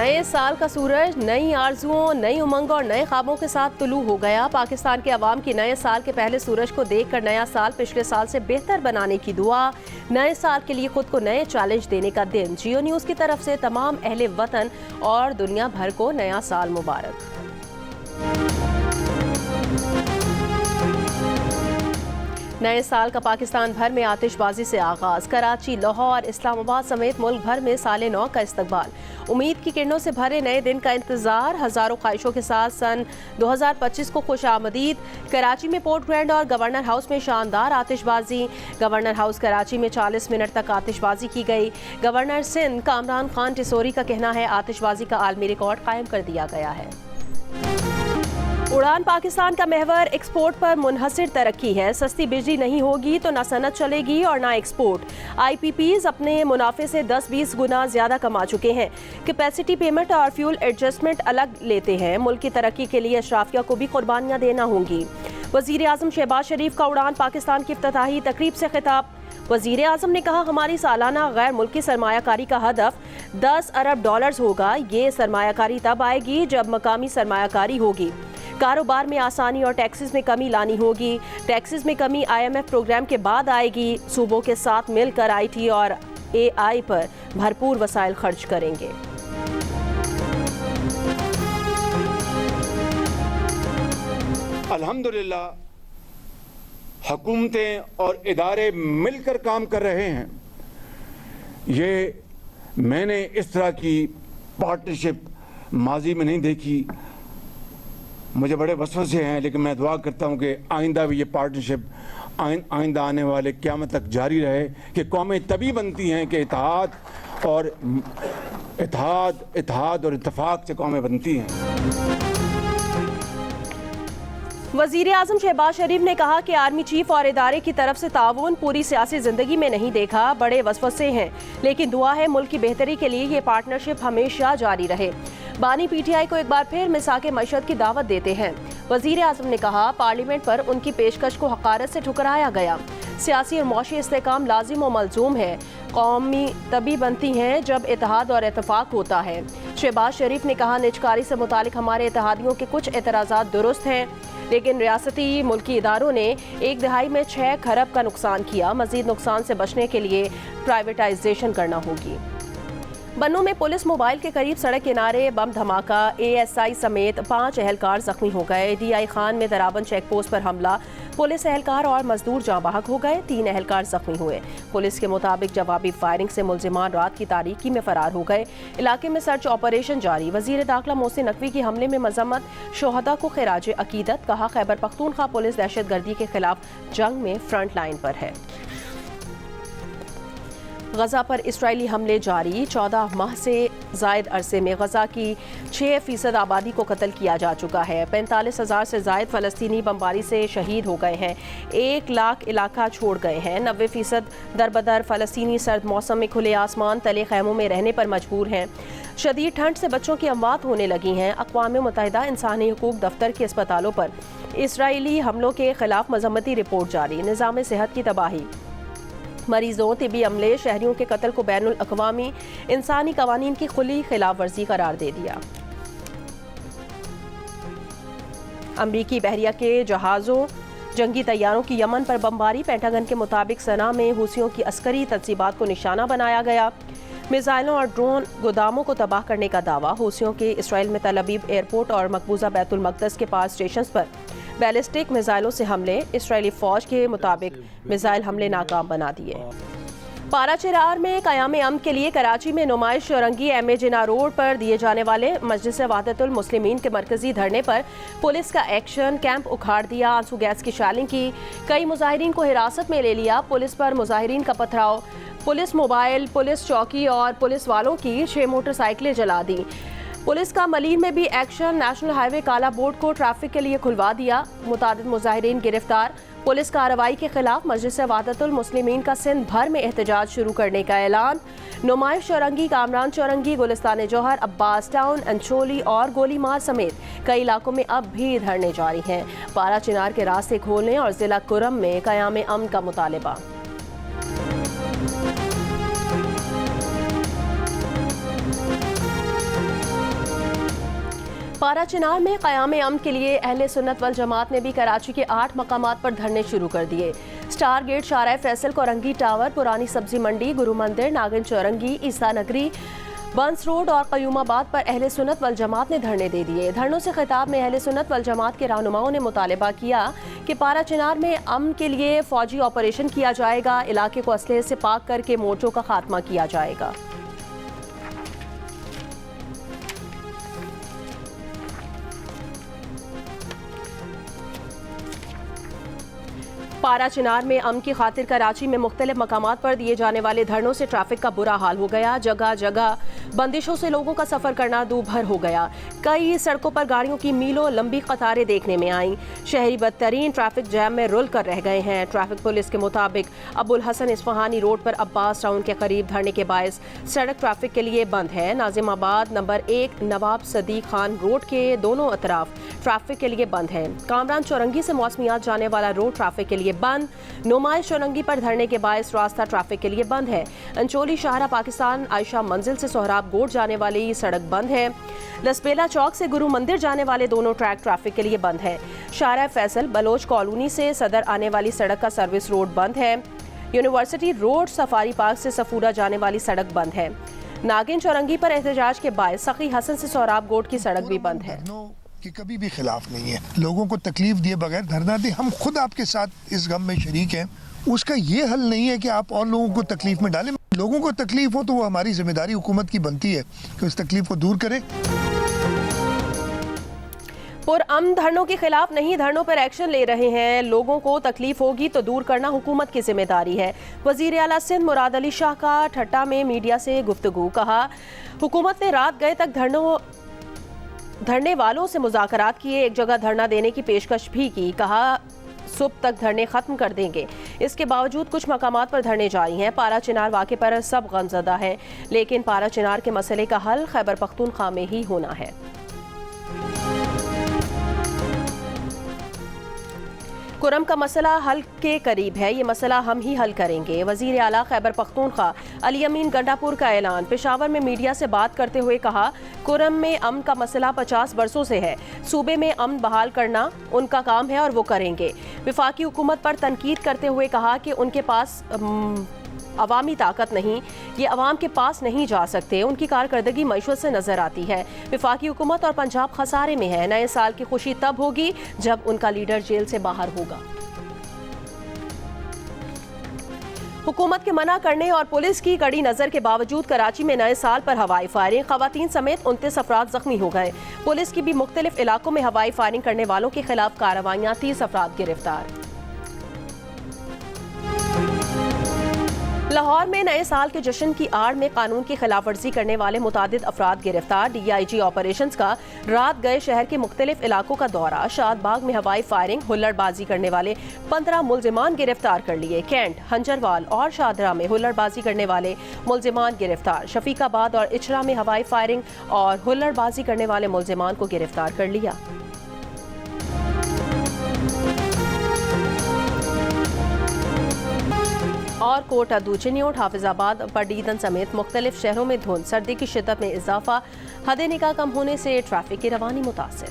नए साल का सूरज नई आरजुओं, नई उमंग और नए ख्वाबों के साथ तुलू हो गया। पाकिस्तान के अवाम की नए साल के पहले सूरज को देखकर नया साल पिछले साल से बेहतर बनाने की दुआ, नए साल के लिए खुद को नए चैलेंज देने का दिन। जियो न्यूज़ की तरफ से तमाम अहले वतन और दुनिया भर को नया साल मुबारक। नए साल का पाकिस्तान भर में आतिशबाजी से आगाज। कराची, लाहौर, इस्लामाबाद समेत मुल्क भर में साले नौ का इस्तकबाल। उम्मीद की किरणों से भरे नए दिन का इंतजार। हजारों ख्वाहिशों के साथ सन 2025 को खुश आमदीद। कराची में पोर्ट ग्रैंड और गवर्नर हाउस में शानदार आतिशबाजी। गवर्नर हाउस कराची में 40 मिनट तक आतिशबाजी की गई। गवर्नर सिंध कामरान खान टिसोरी का कहना है आतिशबाजी का आलमी रिकॉर्ड कायम कर दिया गया है। उड़ान पाकिस्तान का महवर एक्सपोर्ट पर मुनहसिर तरक्की है। सस्ती बिजली नहीं होगी तो ना सनत चलेगी और ना एक्सपोर्ट। IPPs अपने मुनाफे से 10-20 गुना ज्यादा कमा चुके हैं। कैपेसिटी पेमेंट और फ्यूल एडजस्टमेंट अलग लेते हैं। मुल्क की तरक्की के लिए अशराफिया को भी कुर्बानियां देना होंगी। वजीर आजम शहबाज शरीफ का उड़ान पाकिस्तान की इफ्तिताही तकरीब से खिताब। वजीर आजम ने कहा हमारी सालाना गैर मुल्की सरमायाकारी का हदफ $10 अरब होगा। ये सरमायाकारी तब आएगी जब मकामी सरमायाकारी होगी। कारोबार में आसानी और टैक्सेस में कमी लानी होगी। टैक्सेस में कमी IMF प्रोग्राम के बाद आएगी। सूबों के साथ मिलकर IT और AI पर भरपूर वसाइल खर्च करेंगे। अल्हम्दुलिल्लाह हुकूमतें और इदारे मिलकर काम कर रहे हैं। ये मैंने इस तरह की पार्टनरशिप माजी में नहीं देखी। मुझे बड़े वसवसे हैं, लेकिन मैं दुआ करता हूँ कि आइंदा भी ये पार्टनरशिप आइंदा आने वाले क़यामत तक जारी रहे कि कौमें तभी बनती हैं कि इत्तेहाद और इत्तफाक से कौमें बनती हैं। वजीर आजम शहबाज शरीफ ने कहा कि आर्मी चीफ और इदारे की तरफ से ताउन पूरी सियासी जिंदगी में नहीं देखा। बड़े वसवसे हैं, लेकिन दुआ है मुल्क की बेहतरी के लिए ये पार्टनरशिप हमेशा जारी रहे। बानी PTI को एक बार फिर मिसाक मईशत की दावत देते हैं। वजीर आजम ने कहा पार्लियामेंट पर उनकी पेशकश को हकारत से ठुकराया गया। सियासी और मौशी इस्तेकाम लाजिम और मलजूम है। कौमी तभी बनती हैं जब इत्तेहाद और इत्तफाक होता है। शहबाज शरीफ ने कहा निजकारी से मुतालिक हमारे इत्तेहादियों के कुछ एतराज़ात दुरुस्त हैं, लेकिन रियासती मुल्की इदारों ने 1 दहाई में 6 खरब का नुकसान किया। मजीद नुकसान से बचने के लिए प्राइवेटाइजेशन करना होगी। बन्नू में पुलिस मोबाइल के करीब सड़क किनारे बम धमाका। ASI समेत 5 एहलकार जख्मी हो गए। DI खान में दराबन चेक पोस्ट पर हमला। पुलिस एहलकार और मजदूर जाँ बहक हो गए। 3 एहलकार जख्मी हुए। पुलिस के मुताबिक जवाबी फायरिंग से मुलजिमान रात की तारीकी में फरार हो गए। इलाके में सर्च ऑपरेशन जारी। वजीर दाखिला मोहसिन नकवी की हमले में मजम्मत। शोहदा को खिराज अकीदत। कहा खैबर पख्तूनख्वा पुलिस दहशत गर्दी के खिलाफ जंग में फ्रंट लाइन पर है। गजा पर इस्राएली हमले जारी। 14 माह से जायद अरसे में गजा की 6% आबादी को कत्ल किया जा चुका है। 45,000 से जायद फ़लस्तीनी बमबारी से शहीद हो गए हैं। 1 लाख इलाका छोड़ गए हैं। 90% दरबदर फ़लस्तीनी सर्द मौसम में खुले आसमान तले खैमों में रहने पर मजबूर हैं। शदीद ठंड से बच्चों की अमवात होने लगी हैं। अक़वाम मुत्तहिदा इंसानी हकूक़ दफ्तर के अस्पतालों पर इसराइली हमलों के खिलाफ मजम्मती रिपोर्ट जारी। निज़ाम सेहत की तबाही। मरीजों, तिबी अमले, शहरियों के कत्ल को बैनुल अक़वामी इंसानी कवानीन की खुली खिलाफ वर्जी करार दे दिया। अमरीकी बहरिया के जहाज़ों, जंगी तैयारों की यमन पर बमबारी। पेंटागन के मुताबिक सना में हुसियों की अस्करी तंसीबात को निशाना बनाया गया। मिसाइलों और ड्रोन गोदामों को तबाह करने का दावा। हुसियों के इसराइल में तल अबीब एयरपोर्ट और मकबूजा बैतुल मक़दस के पास स्टेशन पर बैलिस्टिक मिसाइलों से हमले। इसराइली फौज के मुताबिक मिसाइल हमले नाकाम बना दिए। पारा चिरार में क़याम अमन के लिए कराची में नुमाइश चौरंगी। MA जिना रोड पर दिए जाने वाले मजलिस वहदतुल मुस्लिमीन के मरकजी धरने पर पुलिस का एक्शन। कैंप उखाड़ दिया। आंसू गैस की शैलिंग की। कई मुजाहिरीन को हिरासत में ले लिया। पुलिस पर मुजाहिरीन का पथराव। पुलिस मोबाइल, पुलिस चौकी और पुलिस वालों की 6 मोटरसाइकिलें जला दी। पुलिस का मलीन में भी एक्शन। नेशनल हाईवे काला बोर्ड को ट्रैफिक के लिए खुलवा दिया। मुतादिद मुजाहिरीन गिरफ्तार। पुलिस कार्रवाई के खिलाफ मजलिस वहदतुल मुस्लिमीन का सिंध भर में एहतजाज शुरू करने का ऐलान। नुमाइश चौरंगी, कामरान चौरंगी, गुलिस्तान जौहर, अब्बास टाउन, अंचोली और गोलीमार समेत कई इलाकों में अब भी धरने जारी हैं। पारा चिनार के रास्ते खोलने और जिला कुरम में क़याम अमन का मुतालबा। पारा चिनार में क़याम अमन के लिए अहले सुन्नत वल जमात ने भी कराची के 8 मकामात पर धरने शुरू कर दिए। Star gate, Shahrah Faisal, Korangi tower, Purani Sabzi मंडी, गुरु मंदिर, नागिन चौरंगी, ईसा नगरी, बंस रोड और कयूमाबाद पर अहले सुन्नत वल जमात ने धरने दे दिए। धरनों से खिताब में अहले सुन्नत वल जमात के रहनुमाओं ने मुतालबा किया कि पारा चिनार में अमन के लिए फौजी ऑपरेशन किया जाएगा, इलाके को असलहे से पाक करके मोर्चों का खात्मा किया जाएगा। पारा चिनार में अमन की खातिर कराची में मुख्तलिफ मकामात पर दिए जाने वाले धरनों से ट्रैफिक का बुरा हाल हो गया। जगह जगह बंदिशों से लोगों का सफर करना दूभर हो गया। कई सड़कों पर गाड़ियों की मीलों लंबी कतारें देखने में आईं। शहरी बदतरीन ट्रैफिक जैम में रुल कर रह गए हैं। ट्रैफिक पुलिस के मुताबिक अबुल हसन इस्फहानी रोड पर अब्बास टाउन के करीब धरने के बायस सड़क ट्रैफिक के लिए बंद है। नाजिमाबाद नंबर 1 नवाब सदीक खान रोड के दोनों अतराफ ट्रैफिक के लिए बंद है। कामरान चौरंगी से मौसमियात जाने वाला रोड ट्रैफिक के लिए बंद। नुमाइश चौरंगी पर धरने के बायस रास्ता ट्रैफिक के लिए बंद है। अंचोली शाहरा पाकिस्तान आयशा मंजिल से सोहराब गोट जाने वाली सड़क बंद है। लसबेला चौक से गुरु मंदिर जाने वाले दोनों ट्रैक ट्रैफिक के लिए बंद है। शाहरा फैसल बलोच कॉलोनी से सदर आने वाली सड़क का सर्विस रोड बंद है। यूनिवर्सिटी रोड सफारी पार्क से सफूरा जाने वाली सड़क बंद है। नागिन चौरंगी पर एहतजाज के बायस सखी हसन से सोहराब गोट की सड़क भी बंद है। कि कभी भी खिलाफ नहीं है, लोगों को तकलीफ दिए बगैर धरना दे। हम खुद आपके साथ इस गम में शरीक हैं। उसका ये हल नहीं है कि आप और लोगों को तकलीफ में डालें। लोगों को तकलीफ हो तो वो हमारी जिम्मेदारी हुकूमत की बनती है कि उस तकलीफ को दूर करें। पुरअमन धरनों के खिलाफ नहीं, धरनों पर एक्शन ले रहे हैं। लोगों को तकलीफ होगी तो दूर करना हुकूमत की जिम्मेदारी है। वजीर आला सिंध मुराद अली शाह का ठट्टा में मीडिया से गुफ्तगू। कहा, हुकूमत ने रात गए तक धरने वालों से मुज़ाकरात किए, एक जगह धरना देने की पेशकश भी की। कहा, सुबह तक धरने खत्म कर देंगे। इसके बावजूद कुछ मकामात पर धरने जारी हैं। पारा चिनार वाक़े पर सब गमज़दा हैं, लेकिन पारा चिनार के मसले का हल खैबर पख्तूनख्वा में ही होना है। कुरम का मसला हल के करीब है, ये मसला हम ही हल करेंगे। वजीर आला खैबर पख्तूनख्वा अली अमीन गंडापुर का ऐलान। पेशावर में मीडिया से बात करते हुए कहा, कुरम में अमन का मसला 50 बरसों से है। सूबे में अमन बहाल करना उनका काम है और वो करेंगे। वफाकी हुकूमत पर तनकीद करते हुए कहा कि उनके पास अवामी ताकत नहीं, ये अवाम के पास नहीं जा सकते। उनकी कारकर्दगी मईशत से नजर आती है। वफाकी हुकूमत और पंजाब खसारे में है। नए साल की खुशी तब होगी जब उनका लीडर जेल से बाहर होगा। हुकूमत के मना करने और पुलिस की कड़ी नजर के बावजूद कराची में नए साल पर हवाई फायरिंग, खवातीन समेत 29 अफराद जख्मी हो गए। पुलिस की भी मुख्तलिफ इलाकों में हवाई फायरिंग करने वालों के खिलाफ कार्रवाइयां, 30 अफराद गिरफ्तार। लाहौर में नए साल के जश्न की आड़ में कानून की खिलाफ वर्जी करने वाले मुतादिद अफराद गिरफ्तार। DIG ऑपरेशंस का रात गए शहर के मुख्तलिफ इलाकों का दौरा। शादबाग में हवाई फायरिंग, हुल्लड़बाजी करने वाले 15 मुल्जिमान गिरफ्तार कर लिए। कैंट, हंजरवाल और शादरा में हुल्लड़बाजी करने वाले मुल्जिमान गिरफ्तार। शफीकाबाद और इचरा में हवाई फायरिंग और हुल्लड़बाजी करने वाले मुल्जिमान को गिरफ्तार कर लिया। और कोटा, दूचनियोट, हाफिजाबाद, पडीदन समेत मुख्तलिफ शहरों में धुंध, सर्दी की शिद्दत में इजाफा। हद निगाह कम होने से ट्रैफिक की रवानी मुतासिर।